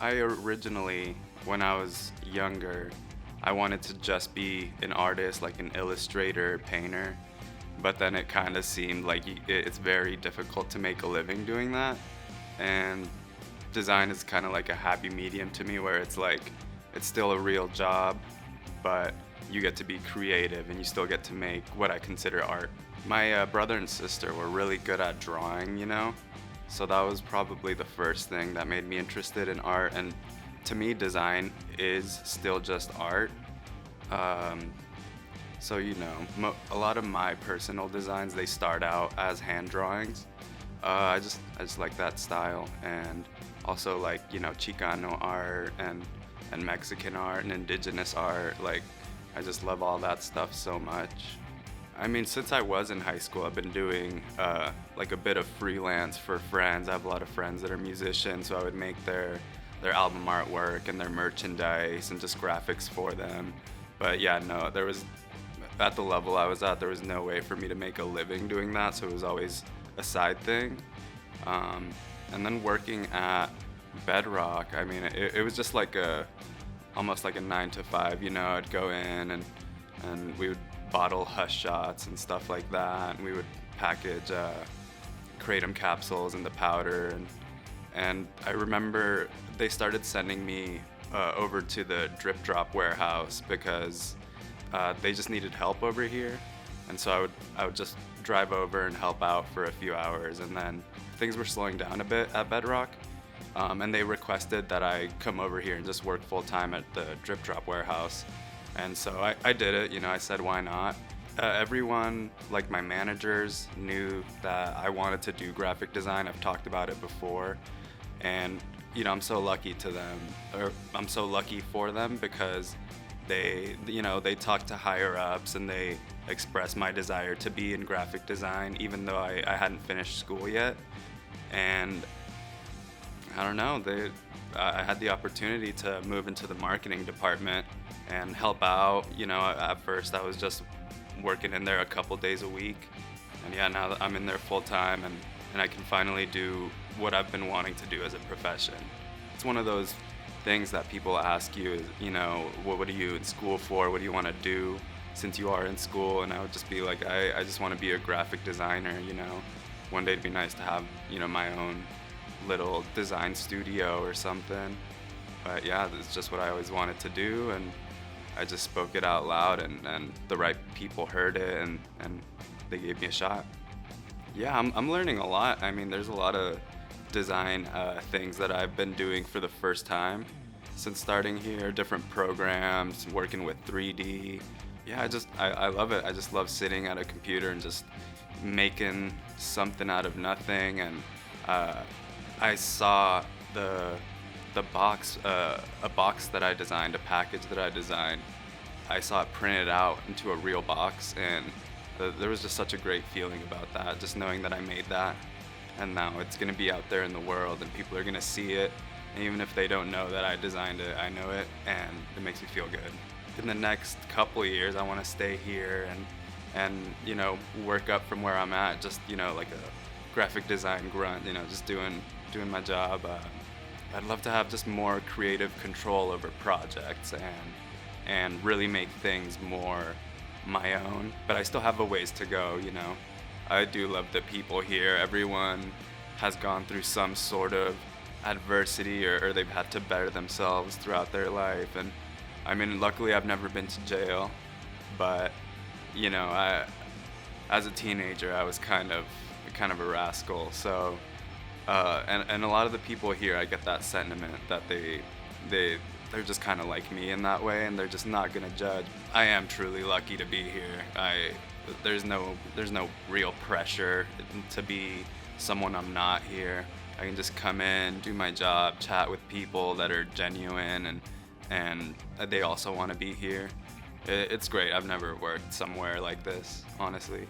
I originally, when I was younger, I wanted to just be an artist, like an illustrator, painter, but then it kind of seemed like it's very difficult to make a living doing that. And design is kind of like a happy medium to me where it's like it's still a real job, but you get to be creative and you still get to make what I consider art. My brother and sister were really good at drawing, so that was probably the first thing that made me interested in art. And to me, design is still just art. Um, so a lot of my personal designs they start out as hand drawings. I just like that style, and also like Chicano art and Mexican art and indigenous art. Like I just love all that stuff so much. I mean, since I was in high school, I've been doing like a bit of freelance for friends. I have a lot of friends that are musicians, so I would make their album artwork and their merchandise and just graphics for them. But yeah, no, there was at the level I was at, there was no way for me to make a living doing that, so it was always a side thing. Um, and then working at Bedrock, I mean, it was just like almost like a 9 to 5. I'd go in and we would bottle hush shots and stuff like that, and we would package kratom capsules into powder, and I remember they started sending me over to the Drip Drop warehouse because they just needed help over here, and so I would just drive over and help out for a few hours, and then things were slowing down a bit at Bedrock, and they requested that I come over here and just work full time at the Drip Drop warehouse. And so I did it, I said, why not? Everyone, like my managers, knew that I wanted to do graphic design. I've talked about it before. And, I'm so lucky to them, or I'm so lucky for them because they talk to higher ups and they express my desire to be in graphic design, even though I hadn't finished school yet. And I don't know, I had the opportunity to move into the marketing department and help out. At first I was just working in there a couple days a week. And yeah, now that I'm in there full time and I can finally do what I've been wanting to do as a profession. It's one of those things that people ask you is, what are you in school for? What do you want to do since you are in school? And I would just be like, I just want to be a graphic designer. One day it'd be nice to have, my own little design studio or something. But yeah, that's just what I always wanted to do, and I just spoke it out loud, and the right people heard it, and they gave me a shot. Yeah, I'm learning a lot. I mean, there's a lot of design things that I've been doing for the first time since starting here, different programs, working with 3D. Yeah, I love it. I just love sitting at a computer and just making something out of nothing. And I saw the box, a box that I designed, a package that I designed. I saw it printed out into a real box, and there was just such a great feeling about that, just knowing that I made that, and now it's gonna be out there in the world, and people are gonna see it, and even if they don't know that I designed it, I know it, and it makes me feel good. In the next couple of years, I want to stay here and work up from where I'm at, just like a graphic design grunt, just doing my job. I'd love to have just more creative control over projects and really make things more my own. But I still have a ways to go. I do love the people here. Everyone has gone through some sort of adversity or they've had to better themselves throughout their life. And I mean, luckily I've never been to jail, but as a teenager, I was kind of a rascal. So and a lot of the people here, I get that sentiment that they're just kind of like me in that way, and they're just not gonna judge. I am truly lucky to be here. There's no real pressure to be someone I'm not here. I can just come in, do my job, chat with people that are genuine, and they also want to be here. It's great. I've never worked somewhere like this, honestly.